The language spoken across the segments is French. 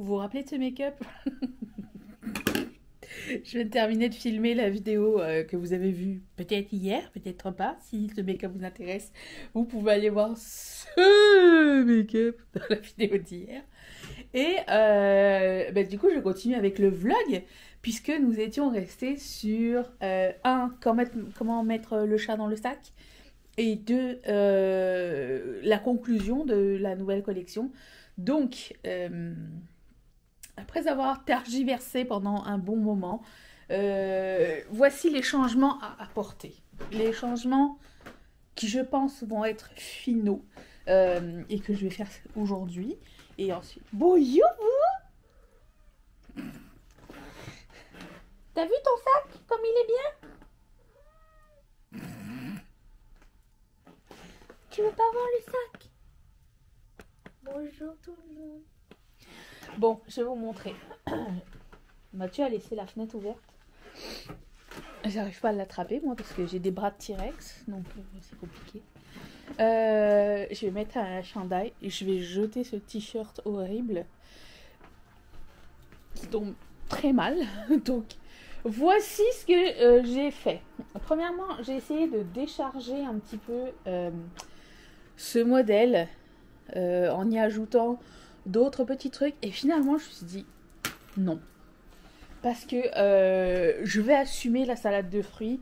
Vous vous rappelez de ce make-up? Je viens de terminer de filmer la vidéo que vous avez vue peut-être hier, peut-être pas. Si ce make-up vous intéresse, vous pouvez aller voir ce make-up dans la vidéo d'hier. Et du coup, je continue avec le vlog, puisque nous étions restés sur comment mettre le chat dans le sac, et 2, la conclusion de la nouvelle collection. Donc, après avoir tergiversé pendant un bon moment, voici les changements à apporter. Les changements qui, je pense, vont être finaux et que je vais faire aujourd'hui. Et ensuite, bonjour! T'as vu ton sac comme il est bien? Tu veux pas voir le sac? Bonjour tout le monde. Bon, je vais vous montrer. Mathieu a laissé la fenêtre ouverte. J'arrive pas à l'attraper moi parce que j'ai des bras de T-Rex, donc c'est compliqué. Je vais mettre un chandail et je vais jeter ce t-shirt horrible qui tombe très mal. Donc voici ce que j'ai fait. Premièrement, j'ai essayé de décharger un petit peu ce modèle en y ajoutant d'autres petits trucs. Et finalement, je me suis dit non. Parce que je vais assumer la salade de fruits.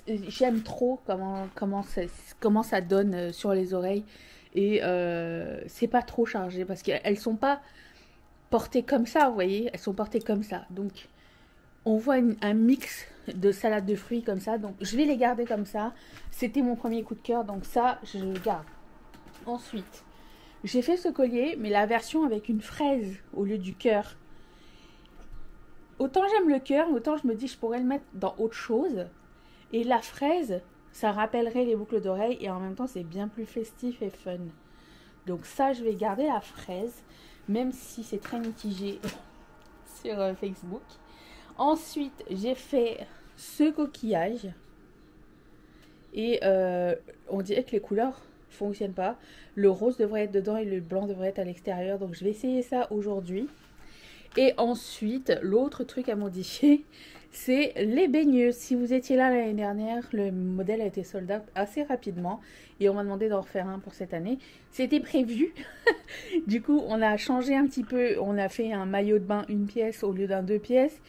J'aime trop comment ça donne sur les oreilles. Et c'est pas trop chargé. Parce qu'elles sont pas portées comme ça, vous voyez. Elles sont portées comme ça. Donc, on voit un mix de salade de fruits comme ça. Donc, je vais les garder comme ça. C'était mon premier coup de cœur. Donc, ça, je le garde. Ensuite, j'ai fait ce collier, mais la version avec une fraise au lieu du cœur. Autant j'aime le cœur, autant je me dis je pourrais le mettre dans autre chose. Et la fraise, ça rappellerait les boucles d'oreilles et en même temps c'est bien plus festif et fun. Donc ça, je vais garder la fraise, même si c'est très mitigé sur Facebook. Ensuite, j'ai fait ce coquillage. Et on dirait que les couleurs fonctionnent pas. Le rose devrait être dedans et le blanc devrait être à l'extérieur. Donc je vais essayer ça aujourd'hui. Et ensuite, l'autre truc à modifier, c'est les baigneuses. Si vous étiez là l'année dernière, le modèle a été sold out assez rapidement. Et on m'a demandé d'en refaire un pour cette année. C'était prévu. Du coup, on a changé un petit peu. On a fait un maillot de bain une pièce au lieu d'un 2 pièces.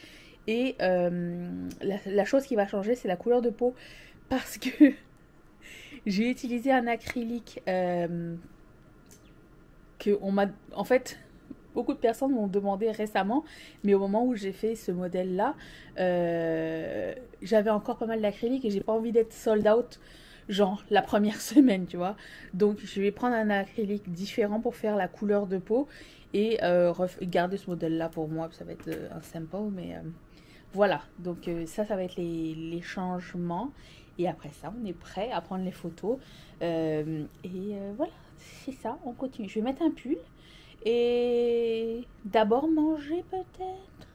Et la chose qui va changer, c'est la couleur de peau. Parce que j'ai utilisé un acrylique que on m'a... En fait... Beaucoup de personnes m'ont demandé récemment, mais au moment où j'ai fait ce modèle-là, j'avais encore pas mal d'acrylique et j'ai pas envie d'être sold out, genre la première semaine, tu vois. Donc je vais prendre un acrylique différent pour faire la couleur de peau et garder ce modèle-là pour moi. Ça va être un simple, mais voilà. Donc ça va être les changements. Et après ça, on est prêt à prendre les photos. Voilà, c'est ça, on continue. Je vais mettre un pull. Et d'abord manger peut-être.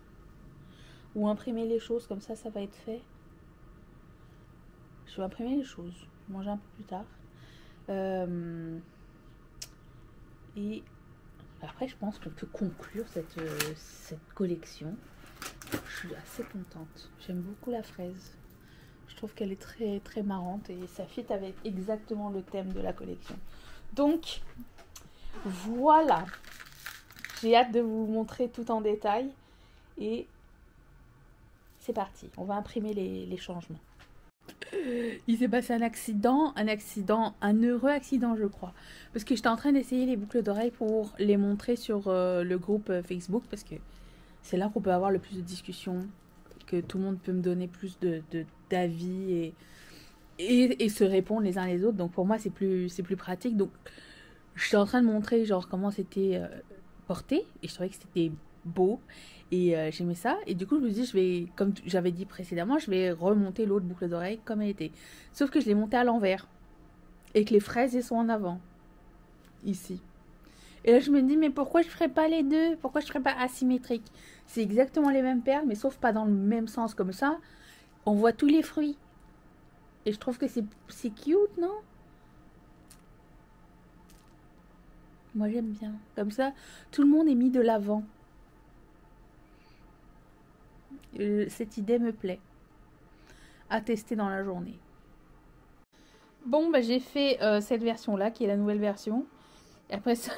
Ou imprimer les choses, comme ça va être fait. Je vais imprimer les choses. Je vais manger un peu plus tard. Et après, je pense qu'on peut conclure cette collection. Je suis assez contente. J'aime beaucoup la fraise. Je trouve qu'elle est très, très marrante et ça fit avec exactement le thème de la collection. Donc, voilà. J'ai hâte de vous montrer tout en détail. Et c'est parti. On va imprimer les changements. Il s'est passé un heureux accident, je crois. Parce que j'étais en train d'essayer les boucles d'oreilles pour les montrer sur le groupe Facebook. Parce que c'est là qu'on peut avoir le plus de discussions. Que tout le monde peut me donner plus d'avis et se répondre les uns les autres. Donc pour moi, c'est plus pratique. Donc j'étais en train de montrer genre comment c'était... porté et je trouvais que c'était beau et j'aimais ça et du coup je me dis comme j'avais dit précédemment, je vais remonter l'autre boucle d'oreille comme elle était, sauf que je l'ai montée à l'envers et que les fraises elles sont en avant ici et là je me dis mais pourquoi je ferais pas les deux, pourquoi je ferais pas asymétrique, c'est exactement les mêmes perles mais sauf pas dans le même sens, comme ça on voit tous les fruits et je trouve que c'est cute, non? Moi j'aime bien. Comme ça, tout le monde est mis de l'avant. Cette idée me plaît. À tester dans la journée. Bon, bah, j'ai fait cette version-là, qui est la nouvelle version. Et après ça,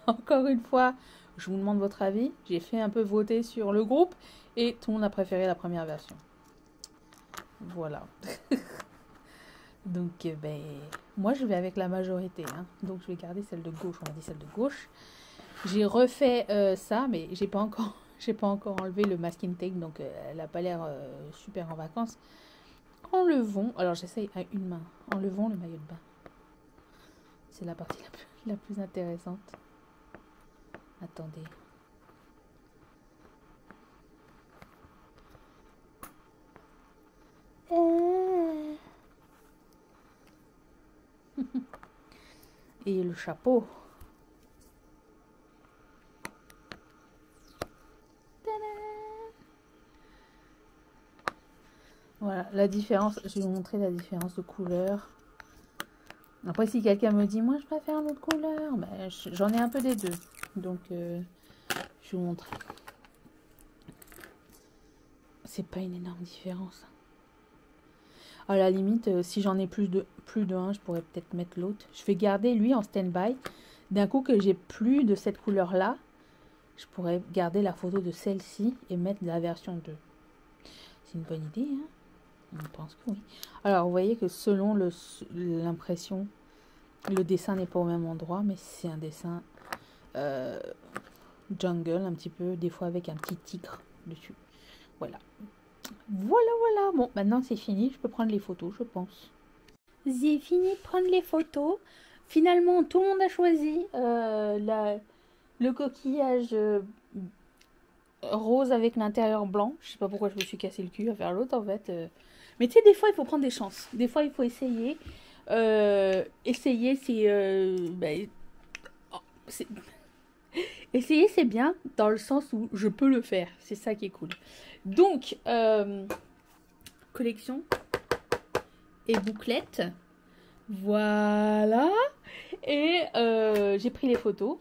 encore une fois, je vous demande votre avis. J'ai fait un peu voter sur le groupe. Et tout le monde a préféré la première version. Voilà. Donc, ben, moi, je vais avec la majorité. Hein. Donc, je vais garder celle de gauche. On m'a dit celle de gauche. J'ai refait ça, mais j'ai pas encore enlevé le masking tape. Donc, elle n'a pas l'air super en vacances. Enlevons. Alors, j'essaye à une main. Enlevons le maillot de bain. C'est la partie la plus intéressante. Attendez. Et le chapeau. Voilà, la différence. Je vais vous montrer la différence de couleur. Après, si quelqu'un me dit, moi, je préfère l'autre couleur, ben, j'en ai un peu des deux. Donc, je vais vous montrer. C'est pas une énorme différence. À la limite, si j'en ai plus de un, je pourrais peut-être mettre l'autre. Je vais garder lui en stand-by. D'un coup que j'ai plus de cette couleur-là, je pourrais garder la photo de celle-ci et mettre la version 2. C'est une bonne idée, hein? On pense que oui. Alors, vous voyez que selon l'impression, le dessin n'est pas au même endroit, mais c'est un dessin jungle, un petit peu, des fois avec un petit tigre dessus. Voilà. Voilà. Bon, maintenant c'est fini. Je peux prendre les photos, je pense. J'ai fini de prendre les photos. Finalement, tout le monde a choisi le coquillage rose avec l'intérieur blanc. Je sais pas pourquoi je me suis cassé le cul à faire l'autre en fait. Mais tu sais, des fois, il faut prendre des chances. Des fois, il faut essayer. Essayer, essayer, c'est bien dans le sens où je peux le faire. C'est ça qui est cool. Donc, collection et bouclette. Voilà. Et j'ai pris les photos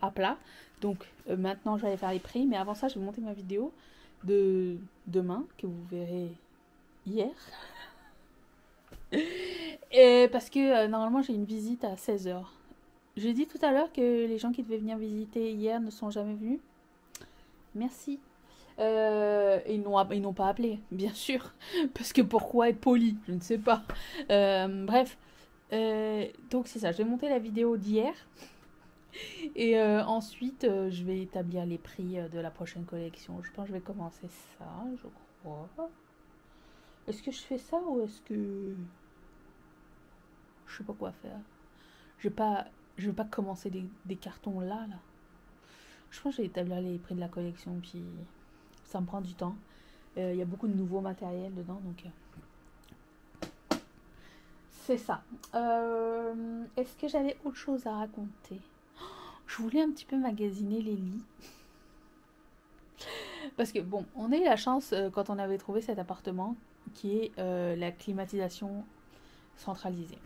à plat. Donc, maintenant, je vais aller faire les prix. Mais avant ça, je vais monter ma vidéo de demain, que vous verrez hier. Et parce que normalement, j'ai une visite à 16 h. J'ai dit tout à l'heure que les gens qui devaient venir visiter hier ne sont jamais venus. Merci. Ils n'ont pas appelé, bien sûr. Parce que pourquoi être poli? Je ne sais pas. Bref. Donc c'est ça. Je vais monter la vidéo d'hier. Et ensuite, je vais établir les prix de la prochaine collection. Je pense que je vais commencer ça, je crois. Est-ce que je fais ça ou est-ce que... Je sais pas quoi faire. Je vais pas commencer des cartons là. Je pense que je vais établir les prix de la collection, puis ça me prend du temps. Il y a beaucoup de nouveaux matériels dedans, donc c'est ça. Est-ce que j'avais autre chose à raconter? Je voulais un petit peu magasiner les lits. Parce que bon, on a eu la chance quand on avait trouvé cet appartement qui est la climatisation centralisée.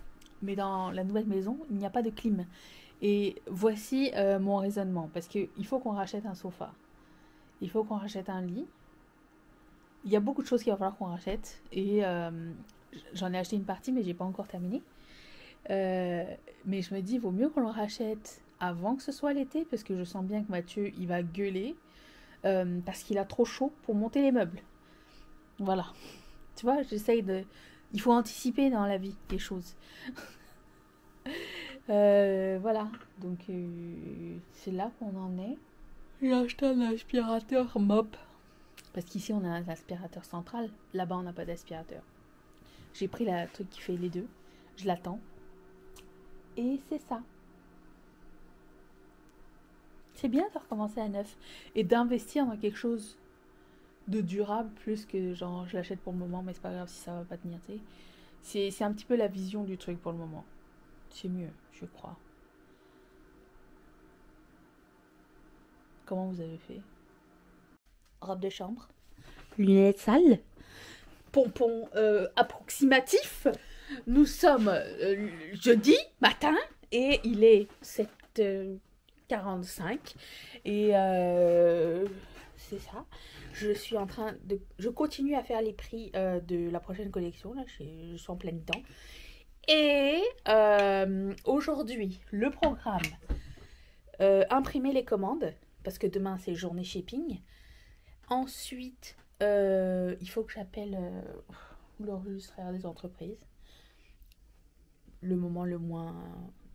Mais dans la nouvelle maison, il n'y a pas de clim. Et voici mon raisonnement. Parce qu'il faut qu'on rachète un sofa. Il faut qu'on rachète un lit. Il y a beaucoup de choses qu'il va falloir qu'on rachète. Et j'en ai acheté une partie, mais j'ai pas encore terminé. Mais je me dis, il vaut mieux qu'on le rachète avant que ce soit l'été. Parce que je sens bien que Mathieu, il va gueuler. Parce qu'il a trop chaud pour monter les meubles. Voilà. Tu vois, j'essaye de... Il faut anticiper dans la vie les choses. Voilà. Donc, c'est là qu'on en est. J'ai acheté un aspirateur mop. Parce qu'ici, on a un aspirateur central. Là-bas, on n'a pas d'aspirateur. J'ai pris le truc qui fait les deux. Je l'attends. Et c'est ça. C'est bien de recommencer à neuf. Et d'investir dans quelque chose de durable plus que genre je l'achète pour le moment mais c'est pas grave si ça va pas tenir, tu sais. C'est un petit peu la vision du truc pour le moment. C'est mieux, je crois. Comment vous avez fait? Robe de chambre, lunettes sales, pompons approximatifs. Nous sommes jeudi matin et il est 8h45 et c'est ça. Je continue à faire les prix de la prochaine collection. Là, je suis en plein dedans. Et aujourd'hui, le programme, imprimer les commandes, parce que demain c'est journée shipping. Ensuite, il faut que j'appelle le registraire des entreprises. Le moment le moins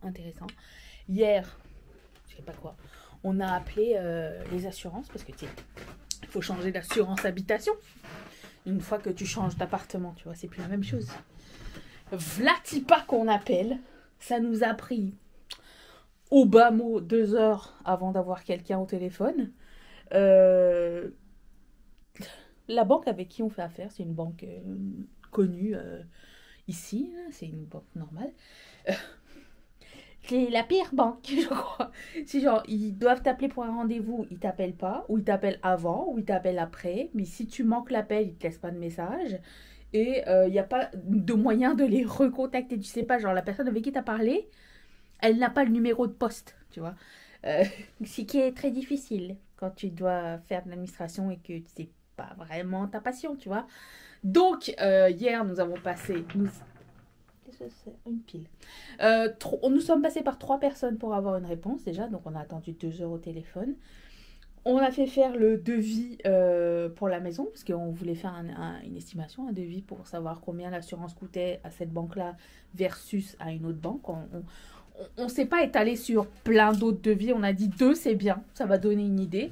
intéressant. Hier, je sais pas quoi, on a appelé les assurances, parce que tu sais, il faut changer d'assurance habitation. Une fois que tu changes d'appartement, tu vois, c'est plus la même chose. Vlati pas qu'on appelle. Ça nous a pris au bas mot 2 heures avant d'avoir quelqu'un au téléphone. La banque avec qui on fait affaire, c'est une banque connue ici. C'est une banque normale. C'est la pire banque, je crois. C'est genre, ils doivent t'appeler pour un rendez-vous, ils t'appellent pas, ou ils t'appellent avant, ou ils t'appellent après. Mais si tu manques l'appel, ils te laissent pas de message. Et il n'y a pas de moyen de les recontacter. Tu sais pas, genre la personne avec qui tu as parlé, elle n'a pas le numéro de poste, tu vois. Ce qui est très difficile quand tu dois faire de l'administration et que c'est pas vraiment ta passion, tu vois. Donc, hier, nous avons passé... Qu'est-ce que c'est ? Une pile. Nous sommes passés par 3 personnes pour avoir une réponse déjà, donc on a attendu 2 heures au téléphone. On a fait faire le devis pour la maison, parce qu'on voulait faire une estimation, un devis pour savoir combien l'assurance coûtait à cette banque-là versus à une autre banque. On ne s'est pas étalé sur plein d'autres devis, on a dit 2, c'est bien, ça va donner une idée.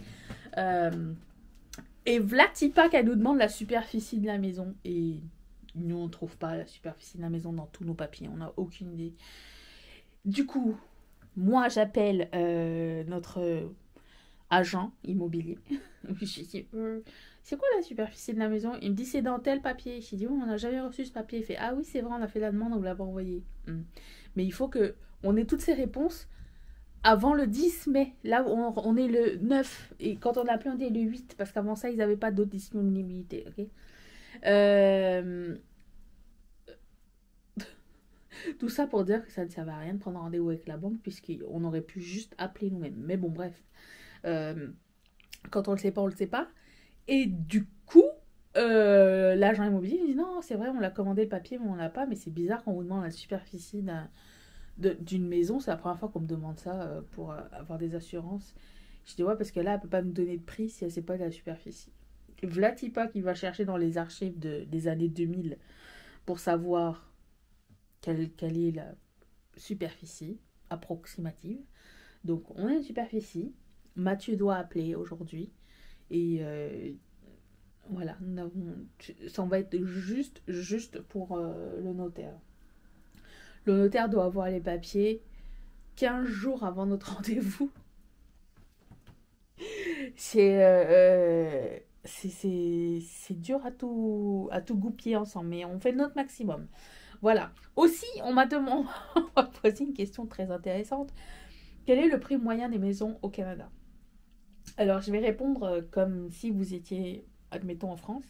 Et Vlatipa qu'elle nous demande la superficie de la maison, et nous on ne trouve pas la superficie de la maison dans tous nos papiers, on n'a aucune idée. Du coup, moi j'appelle notre... agent immobilier. Je dis, c'est quoi la superficie de la maison ? Il me dit, c'est dans tel papier. Je dis, oh, on n'a jamais reçu ce papier. Il fait, ah oui, c'est vrai, on a fait la demande, on ne l'a pas envoyé. Mais il faut qu'on ait toutes ces réponses avant le 10 mai. Là, on est le 9. Et quand on a appelé, on est le 8. Parce qu'avant ça, ils n'avaient pas d'autres disponibilités. Okay. Tout ça pour dire que ça ne servait à rien de prendre rendez-vous avec la banque, puisqu'on aurait pu juste appeler nous-mêmes. Mais bon, bref. Quand on le sait pas, on le sait pas. Et du coup, l'agent immobilier dit non, c'est vrai, on l'a commandé le papier, mais on l'a pas. Mais c'est bizarre qu'on vous demande la superficie d'une maison. C'est la première fois qu'on me demande ça pour avoir des assurances. Je dis ouais, parce que là, elle peut pas nous donner de prix si elle sait pas de la superficie. Vlatipa qui va chercher dans les archives des années 2000 pour savoir quelle est la superficie approximative. Donc, on a une superficie. Mathieu doit appeler aujourd'hui. Et voilà, ça va être juste pour le notaire. Le notaire doit avoir les papiers 15 jours avant notre rendez-vous. C'est dur à tout goupiller ensemble, mais on fait notre maximum. Voilà. Aussi, on m'a posé une question très intéressante. Quel est le prix moyen des maisons au Canada ? Alors, je vais répondre comme si vous étiez, admettons, en France.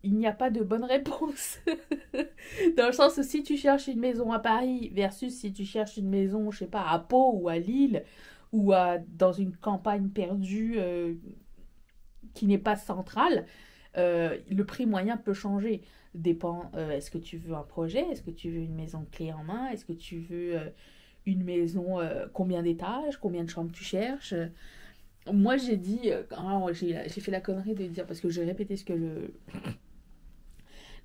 Il n'y a pas de bonne réponse. Dans le sens où si tu cherches une maison à Paris versus si tu cherches une maison, je sais pas, à Pau ou à Lille ou dans une campagne perdue qui n'est pas centrale, le prix moyen peut changer. Dépend, est-ce que tu veux un projet ? Est-ce que tu veux une maison clé en main ? Est-ce que tu veux une maison, combien d'étages ? Combien de chambres tu cherches ? Moi, j'ai dit, j'ai fait la connerie de dire, parce que j'ai répété ce que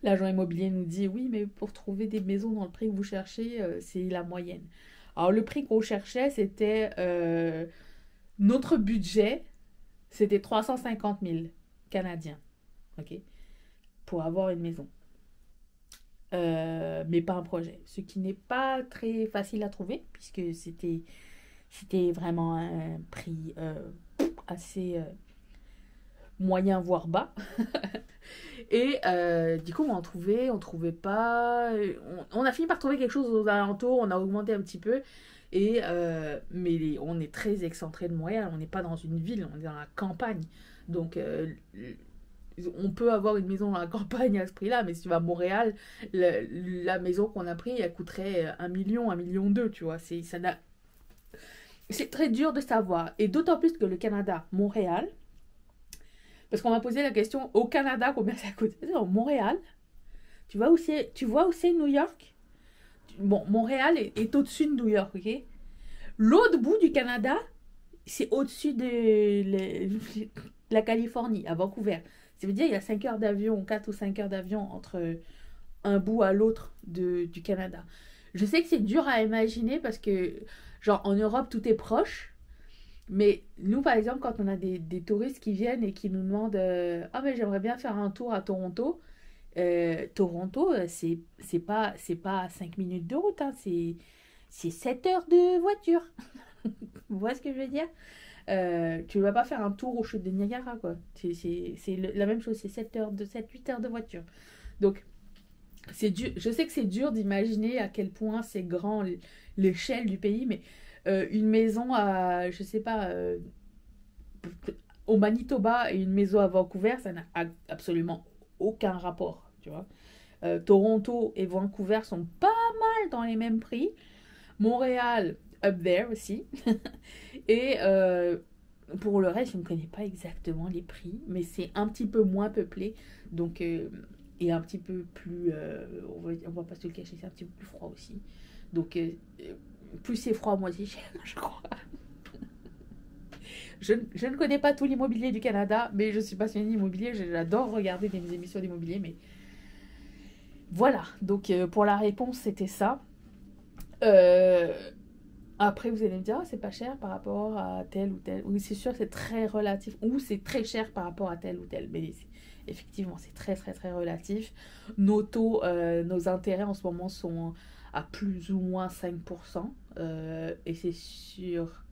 l'agent immobilier nous dit, oui, mais pour trouver des maisons dans le prix que vous cherchez, c'est la moyenne. Alors, le prix qu'on cherchait, c'était notre budget, c'était 350 000 Canadiens, ok, pour avoir une maison. Mais pas un projet. Ce qui n'est pas très facile à trouver, puisque c'était vraiment un prix assez moyen, voire bas. Et du coup, on trouvait pas. On a fini par trouver quelque chose aux alentours, on a augmenté un petit peu. Mais on est très excentré de Montréal, on n'est pas dans une ville, on est dans la campagne. Donc, on peut avoir une maison dans la campagne à ce prix-là, mais si tu vas à Montréal, la maison qu'on a prise, elle coûterait 1 million, 1,2 million, tu vois. Ça n'a c'est très dur de savoir. Et d'autant plus que le Canada, Montréal, parce qu'on m'a posé la question, au Canada, combien ça coûte? Non, Montréal, tu vois où c'est New York? Bon, Montréal est au-dessus de New York, ok? L'autre bout du Canada, c'est au-dessus de la Californie, à Vancouver. Ça veut dire qu'il y a 5 heures d'avion, 4 ou 5 heures d'avion entre un bout à l'autre du Canada. Je sais que c'est dur à imaginer parce que, genre, en Europe, tout est proche. Mais nous, par exemple, quand on a des touristes qui viennent et qui nous demandent ah, mais j'aimerais bien faire un tour à Toronto. Toronto, c'est pas 5 minutes de route, hein, c'est 7 heures de voiture. Vous voyez ce que je veux dire? Tu ne vas pas faire un tour aux chutes de Niagara, quoi. C'est la même chose, c'est 7 8 heures de voiture. Donc, c'est dur. Je sais que c'est dur d'imaginer à quel point c'est grand l'échelle du pays, mais une maison à, je sais pas, au Manitoba et une maison à Vancouver, ça n'a absolument aucun rapport, tu vois. Toronto et Vancouver sont pas mal dans les mêmes prix. Montréal, up there aussi. Et pour le reste, je ne connais pas exactement les prix, mais c'est un petit peu moins peuplé. Donc, et un petit peu plus. On va pas se le cacher, c'est un petit peu plus froid aussi. Donc, plus c'est froid, moins c'est cher, je crois. Je ne connais pas tout l'immobilier du Canada, mais je suis passionnée d'immobilier. J'adore regarder des émissions d'immobilier, mais voilà. Donc, pour la réponse, c'était ça. Après, vous allez me dire, oh, c'est pas cher par rapport à tel ou tel. Oui, c'est sûr, c'est très relatif. Ou c'est très cher par rapport à tel ou tel. Mais effectivement, c'est très, très, très relatif. Nos taux, nos intérêts en ce moment sont à plus ou moins 5%. Et c'est sûr,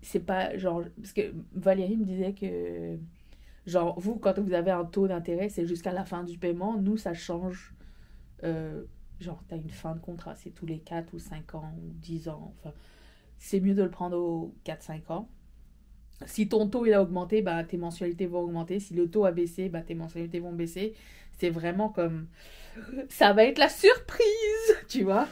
c'est pas genre. Parce que Valérie me disait que, genre, vous, quand vous avez un taux d'intérêt, c'est jusqu'à la fin du paiement. Nous, ça change. euh, Genre, tu as une fin de contrat, c'est tous les 4 ou 5 ans ou 10 ans. Enfin, c'est mieux de le prendre aux 4 5 ans. Si ton taux il a augmenté, bah, tes mensualités vont augmenter. Si le taux a baissé, bah, tes mensualités vont baisser. C'est vraiment comme. Ça va être la surprise, tu vois.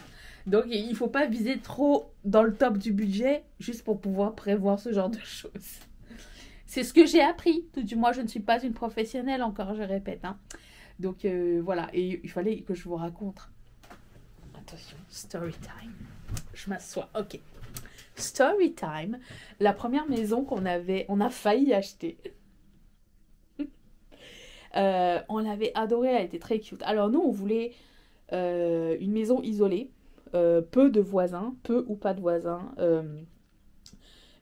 Donc, il ne faut pas viser trop dans le top du budget juste pour pouvoir prévoir ce genre de choses. C'est ce que j'ai appris. Tout du moins, je ne suis pas une professionnelle encore, je répète. Hein. Donc, voilà. Et il fallait que je vous raconte. Attention, story time. Je m'assois. Ok. Story time. La première maison on a failli acheter. On l'avait adorée, elle était très cute. Alors nous, on voulait une maison isolée, peu de voisins, peu ou pas de voisins,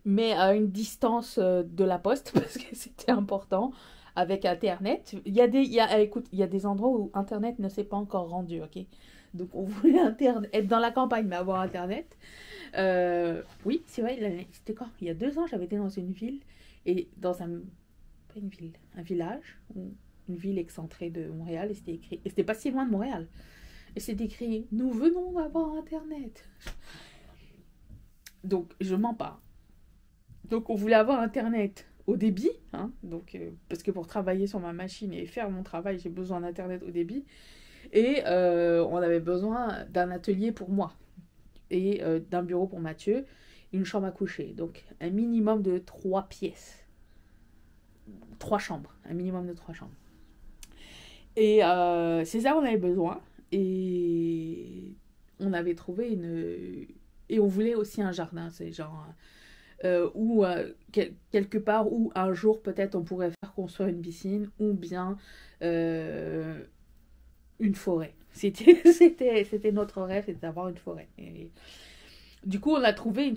mais à une distance de la poste parce que c'était important. Avec Internet, écoute, il y a des endroits où Internet ne s'est pas encore rendu, ok. Donc on voulait être dans la campagne mais avoir Internet. Oui, c'est vrai, c'était quand? Il y a 2 ans, j'avais été dans une ville, et dans pas une ville, un village, ou une ville excentrée de Montréal, et c'était écrit, et c'était pas si loin de Montréal, et c'était écrit, nous venons d'avoir Internet. Donc, je mens pas. Donc, on voulait avoir Internet au débit, hein, donc, parce que pour travailler sur ma machine et faire mon travail, j'ai besoin d'Internet au débit, et on avait besoin d'un atelier pour moi et d'un bureau pour Mathieu, une chambre à coucher. Donc un minimum de 3 pièces. 3 chambres. Un minimum de 3 chambres. Et c'est ça qu'on avait besoin. Et on avait trouvé une... Et on voulait aussi un jardin. C'est genre... ou quelque part où un jour peut-être on pourrait faire construire une piscine ou bien une forêt. C'était notre rêve, c'était d'avoir une forêt. Et du coup, on a trouvé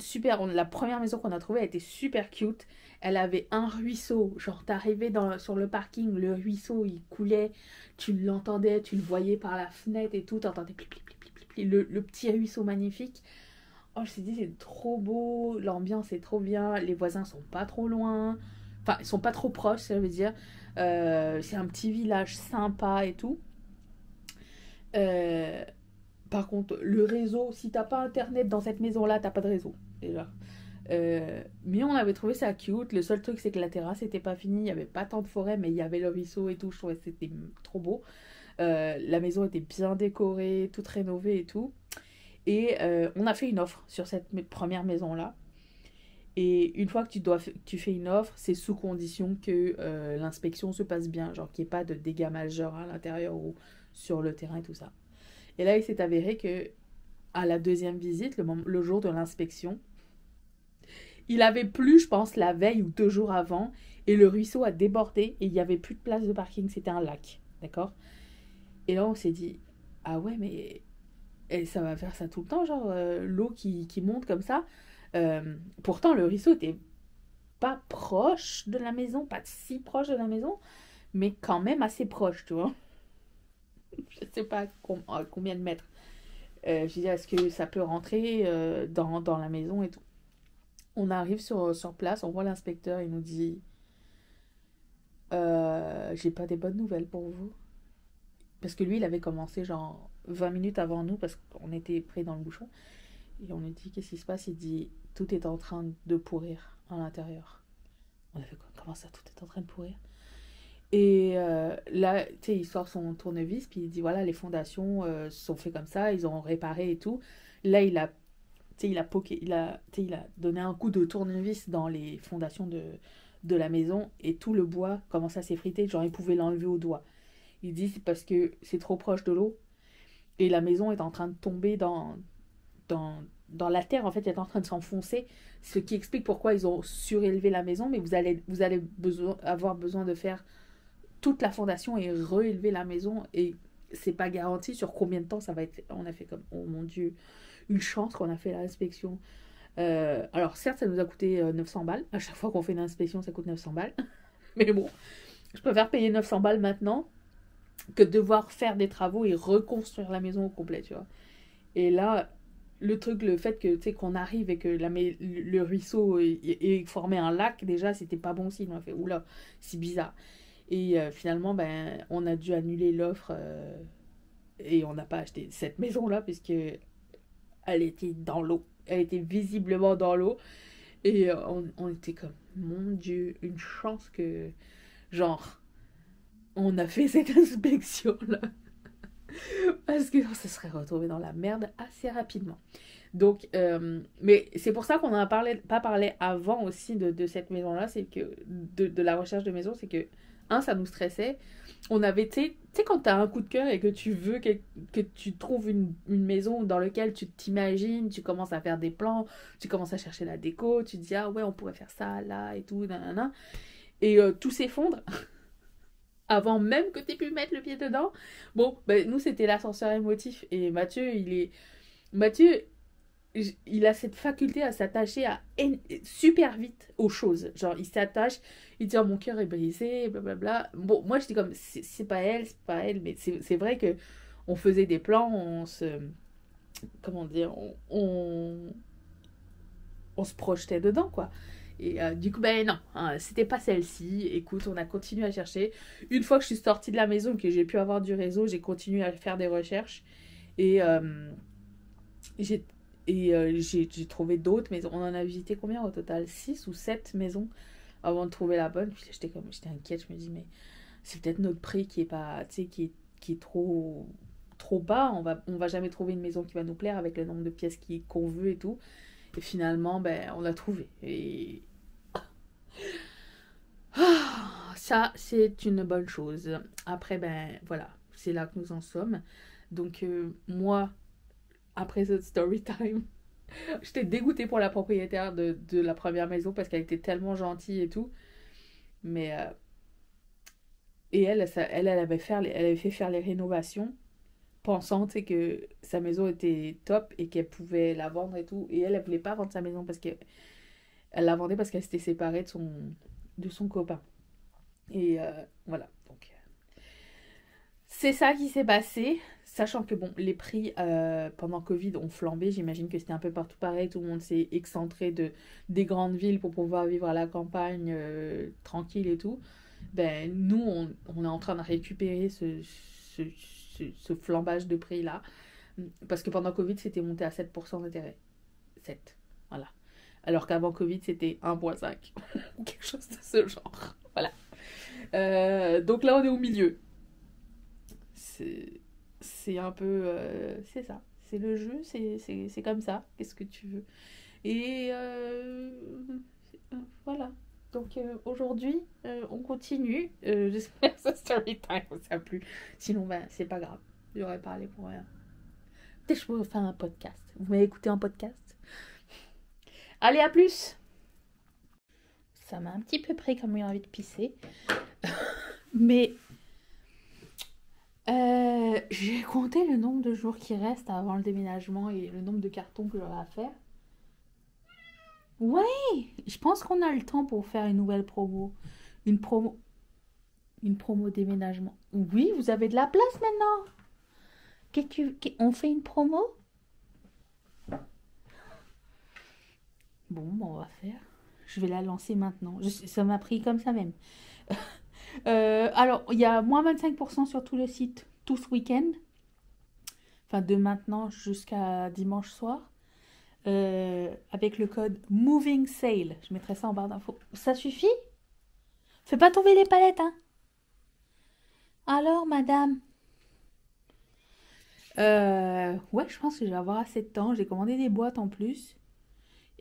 la première maison qu'on a trouvée, elle était super cute. Elle avait un ruisseau. Genre, t'arrivais sur le parking, le ruisseau, il coulait. Tu l'entendais, tu le voyais par la fenêtre et tout. T'entendais pli, pli, pli, pli, pli, le petit ruisseau magnifique. Oh, je me suis dit, c'est trop beau. L'ambiance est trop bien. Les voisins sont pas trop loin. Enfin, ils sont pas trop proches, ça veut dire. C'est un petit village sympa et tout. Euh, Par contre, le réseau, si t'as pas internet dans cette maison-là, t'as pas de réseau, déjà. Mais on avait trouvé ça cute. Le seul truc, c'est que la terrasse était pas finie. Il y avait pas tant de forêt, mais il y avait le ruisseau et tout. Je trouvais que c'était trop beau. La maison était bien décorée, toute rénovée et tout. Et on a fait une offre sur cette première maison-là. Et une fois que tu fais une offre, c'est sous condition que l'inspection se passe bien, genre qu'il n'y ait pas de dégâts majeurs à l'intérieur ou sur le terrain et tout ça. Et là, il s'est avéré que à la deuxième visite, le jour de l'inspection, il avait plu, je pense, la veille ou 2 jours avant, et le ruisseau a débordé et il n'y avait plus de place de parking, c'était un lac, d'accord? Et là, on s'est dit, ah ouais, mais ça va faire ça tout le temps, genre l'eau qui monte comme ça. Pourtant, le ruisseau était pas proche de la maison, pas si proche de la maison, mais quand même assez proche, tu vois. Je sais pas à combien de mètres. Je dis, est-ce que ça peut rentrer dans la maison et tout. On arrive sur place, on voit l'inspecteur, il nous dit, j'ai pas des bonnes nouvelles pour vous. Parce que lui, il avait commencé genre 20 minutes avant nous, parce qu'on était pris dans le bouchon. Et on lui dit, qu'est-ce qui se passe? Il dit, tout est en train de pourrir à l'intérieur. On a fait quoi? Comment ça, tout est en train de pourrir? Et là, tu sais, il sort son tournevis, puis il dit, voilà, les fondations sont faites comme ça, ils ont réparé et tout. Là, il a donné un coup de tournevis dans les fondations de la maison, et tout le bois commence à s'effriter, genre il pouvait l'enlever au doigt. Il dit, c'est parce que c'est trop proche de l'eau, et la maison est en train de tomber dans, dans la terre, en fait, elle est en train de s'enfoncer, ce qui explique pourquoi ils ont surélevé la maison, mais vous allez avoir besoin de faire toute la fondation et réélever la maison, et c'est pas garanti sur combien de temps ça va être. On a fait comme, oh mon Dieu, une chance qu'on a fait l'inspection. Alors certes, ça nous a coûté 900 balles. À chaque fois qu'on fait une inspection, ça coûte 900 balles. Mais bon, je préfère payer 900 balles maintenant que devoir faire des travaux et reconstruire la maison au complet, tu vois. Et là, le fait que, tu sais, qu'on arrive et que le ruisseau ait formé un lac, déjà, c'était pas bon signe. On a fait, oula, c'est bizarre. Et finalement, ben, on a dû annuler l'offre et on n'a pas acheté cette maison-là puisque elle était dans l'eau. Elle était visiblement dans l'eau. Et on était comme, mon Dieu, une chance que, genre, on a fait cette inspection-là. Parce que on se serait retrouvé dans la merde assez rapidement. Donc, mais c'est pour ça qu'on n'en a pas parlé avant aussi de cette maison-là, c'est que, de la recherche de maison, c'est que, ça nous stressait. On avait, tu sais, quand tu as un coup de cœur et que tu veux que tu trouves une maison dans laquelle tu t'imagines, tu commences à faire des plans, tu commences à chercher la déco, tu te dis, ah ouais, on pourrait faire ça, là, et tout, nanana. Et tout s'effondre avant même que tu aies pu mettre le pied dedans. Bon, ben, nous, c'était l'ascenseur émotif. Et Mathieu, il a cette faculté à s'attacher super vite aux choses. Genre, il s'attache, il dit, oh, mon cœur est brisé, blablabla. Bon, moi, j'étais comme, c'est pas elle, c'est pas elle. Mais c'est vrai que on faisait des plans, comment dire, on se projetait dedans, quoi. Et du coup, ben non, hein, c'était pas celle-ci. Écoute, on a continué à chercher. Une fois que je suis sortie de la maison, que j'ai pu avoir du réseau, j'ai continué à faire des recherches. Et j'ai j'ai trouvé d'autres maisons. On en a visité combien au total? 6 ou 7 maisons avant de trouver la bonne. Puis j'étais inquiète. Je me dis, mais c'est peut-être notre prix qui est pas, tu sais, qui est trop bas. On va jamais trouver une maison qui va nous plaire avec le nombre de pièces qu'on veut et tout. Et finalement, ben, on l'a trouvé. Et ça, c'est une bonne chose. Après, ben, voilà, c'est là que nous en sommes. Donc, moi, après cette story time, j'étais dégoûtée pour la propriétaire de la première maison parce qu'elle était tellement gentille et tout. Mais, et elle avait fait faire les rénovations, pensant, tu sais, que sa maison était top et qu'elle pouvait la vendre et tout. Et elle voulait pas vendre sa maison parce qu'elle la vendait parce qu'elle s'était séparée de son copain. Et voilà. Donc, c'est ça qui s'est passé. Sachant que bon, les prix pendant Covid ont flambé, j'imagine que c'était un peu partout pareil, tout le monde s'est excentré des grandes villes pour pouvoir vivre à la campagne tranquille et tout. Ben, nous, on est en train de récupérer ce flambage de prix là. Parce que pendant Covid, c'était monté à 7% d'intérêt. 7, voilà. Alors qu'avant Covid, c'était 1,5 ou quelque chose de ce genre. Voilà. Donc là, on est au milieu. C'est un peu... c'est ça. C'est le jeu, c'est comme ça. Qu'est-ce que tu veux? Et voilà. Donc aujourd'hui, on continue. J'espère que ce story time vous a plu. Sinon, ben, c'est pas grave. J'aurais parlé pour rien. Peut-être que je pourrais faire un podcast. Vous m'avez écouté en podcast? Allez, à plus! Ça m'a un petit peu pris comme une envie de pisser. Mais j'ai compté le nombre de jours qui restent avant le déménagement et le nombre de cartons que j'aurai à faire. Ouais, je pense qu'on a le temps pour faire une nouvelle promo. Une promo. Une promo déménagement. Oui, vous avez de la place maintenant. On fait une promo? Bon, on va faire. Je vais la lancer maintenant. Ça m'a pris comme ça même. Alors, il y a moins 25% sur tout le site, tout ce week-end. Enfin, de maintenant jusqu'à dimanche soir. Avec le code Moving Sale. Je mettrai ça en barre d'infos. Ça suffit? Fais pas tomber les palettes, hein? Alors, madame? Ouais, je pense que je vais avoir assez de temps. J'ai commandé des boîtes en plus.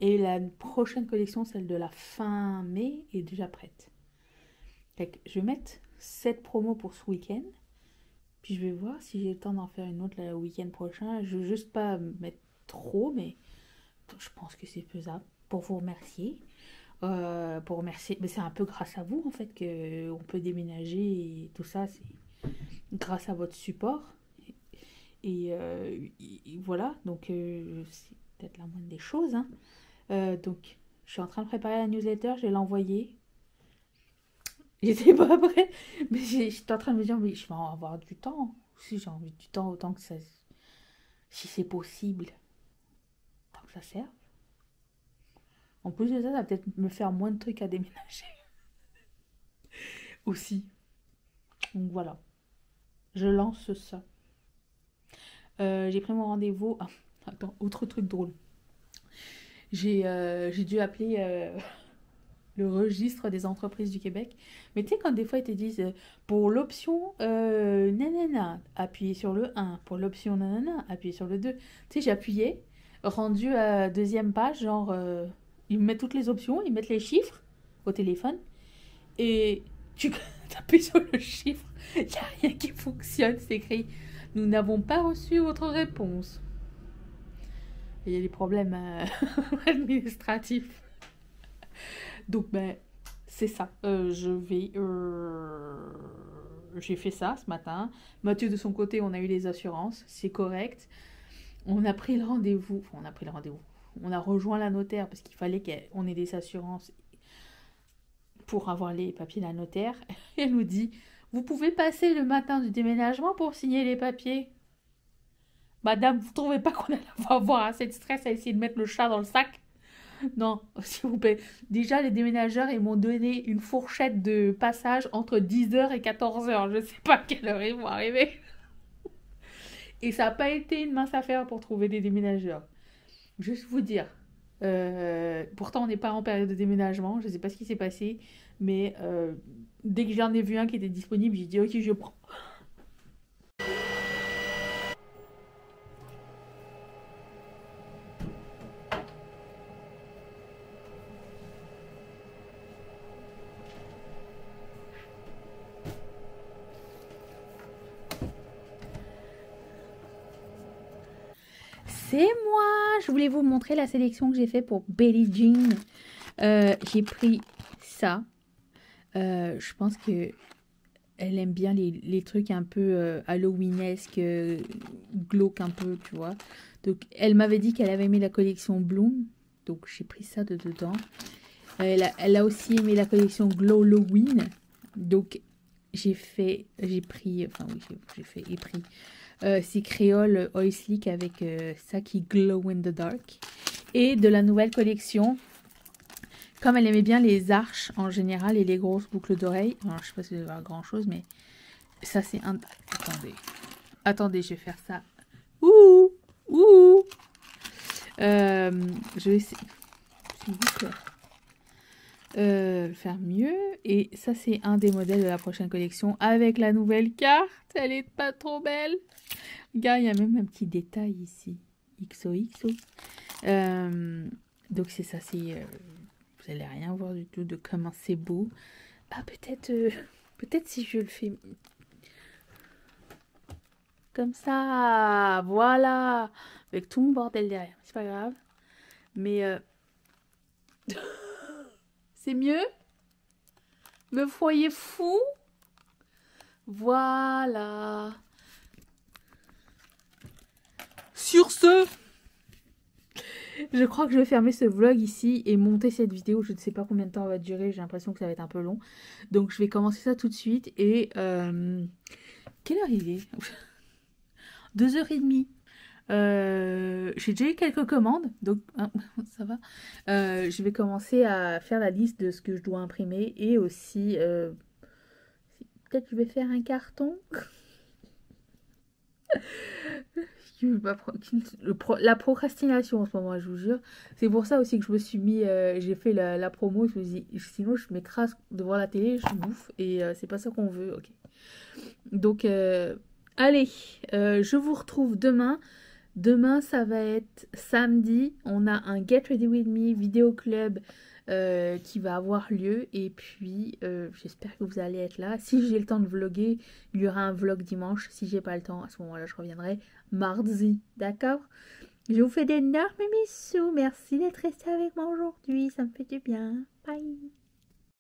Et la prochaine collection, celle de la fin mai, est déjà prête. Fait que je vais mettre cette promo pour ce week-end. Puis je vais voir si j'ai le temps d'en faire une autre le week-end prochain. Je veux juste pas mettre trop, mais je pense que c'est faisable. Pour vous remercier. Pour remercier. Mais c'est un peu grâce à vous, en fait, qu'on peut déménager et tout ça. C'est grâce à votre support. Et voilà. Donc, c'est peut-être la moindre des choses, hein. Donc, je suis en train de préparer la newsletter, je vais l'envoyer. J'étais pas prête, mais j'étais en train de me dire, mais je vais en avoir du temps. Si j'ai envie du temps, autant que ça, si c'est possible, tant que ça serve. En plus de ça, ça va peut-être me faire moins de trucs à déménager. Aussi. Donc voilà, je lance ça. J'ai pris mon rendez-vous. Ah, attends, autre truc drôle. J'ai dû appeler le registre des entreprises du Québec. Mais tu sais, quand des fois ils te disent pour l'option nanana, appuyez sur le 1. Pour l'option nanana, appuyez sur le 2. Tu sais, j'appuyais, rendu à deuxième page, genre, ils me mettent toutes les options, ils mettent les chiffres au téléphone. Et tu appuies sur le chiffre, il n'y a rien qui fonctionne, c'est écrit. Nous n'avons pas reçu votre réponse. Il y a des problèmes administratifs. Donc, ben, c'est ça. J'ai fait ça ce matin. Mathieu, de son côté, on a eu les assurances. C'est correct. On a pris le rendez-vous. Enfin, on a pris le rendez-vous. On a rejoint la notaire parce qu'il fallait qu'on ait des assurances pour avoir les papiers de la notaire. Et elle nous dit, vous pouvez passer le matin du déménagement pour signer les papiers. Madame, vous trouvez pas qu'on allait avoir assez de stress à essayer de mettre le chat dans le sac? Non, s'il vous plaît. Déjà, les déménageurs, ils m'ont donné une fourchette de passage entre 10h et 14h. Je ne sais pas à quelle heure ils vont arriver. Et ça n'a pas été une mince affaire pour trouver des déménageurs. Juste vous dire. Pourtant, on n'est pas en période de déménagement. Je ne sais pas ce qui s'est passé. Mais dès que j'en ai vu un qui était disponible, j'ai dit ok, je prends. C'est moi. Je voulais vous montrer la sélection que j'ai fait pour Billie Jean. J'ai pris ça. Je pense que elle aime bien les trucs un peu halloweenesque, glauque un peu, tu vois. Donc, elle m'avait dit qu'elle avait aimé la collection Bloom. Donc, j'ai pris ça de dedans. Elle a aussi aimé la collection Glow Halloween. Donc, j'ai pris. C'est Créole Oil Slick avec ça qui glow in the dark. Et de la nouvelle collection, comme elle aimait bien les arches en général et les grosses boucles d'oreilles. Alors, je sais pas si vous allez voir grand chose, mais ça c'est un... Attendez, je vais faire ça. Ouh. Je vais essayer faire mieux. Et ça c'est un des modèles de la prochaine collection avec la nouvelle carte. Elle est pas trop belle. Regarde, il y a même un petit détail ici. XOXO. Donc c'est ça, c'est vous allez rien voir du tout de comment c'est beau. Ah peut-être peut-être si je le fais comme ça, voilà, avec tout mon bordel derrière, c'est pas grave. Mais c'est mieux. Me voyez fou. Voilà. Sur ce, je crois que je vais fermer ce vlog ici et monter cette vidéo. Je ne sais pas combien de temps elle va durer. J'ai l'impression que ça va être un peu long. Donc je vais commencer ça tout de suite. Et quelle heure il est? 2h30. J'ai déjà eu quelques commandes. Donc hein, ça va. Je vais commencer à faire la liste de ce que je dois imprimer. Et aussi... peut-être que je vais faire un carton. La procrastination en ce moment, je vous jure. C'est pour ça aussi que je me suis mis, j'ai fait la promo. Je me dis, sinon je m'écrase devant la télé, je bouffe et c'est pas ça qu'on veut. Ok. Donc, allez, je vous retrouve demain. Demain, ça va être samedi. On a un Get Ready With Me vidéo club qui va avoir lieu. Et puis, j'espère que vous allez être là. Si j'ai le temps de vlogger, il y aura un vlog dimanche. Si j'ai pas le temps, à ce moment-là, je reviendrai mardi. D'accord? Je vous fais d'énormes bisous. Merci d'être resté avec moi aujourd'hui. Ça me fait du bien. Bye.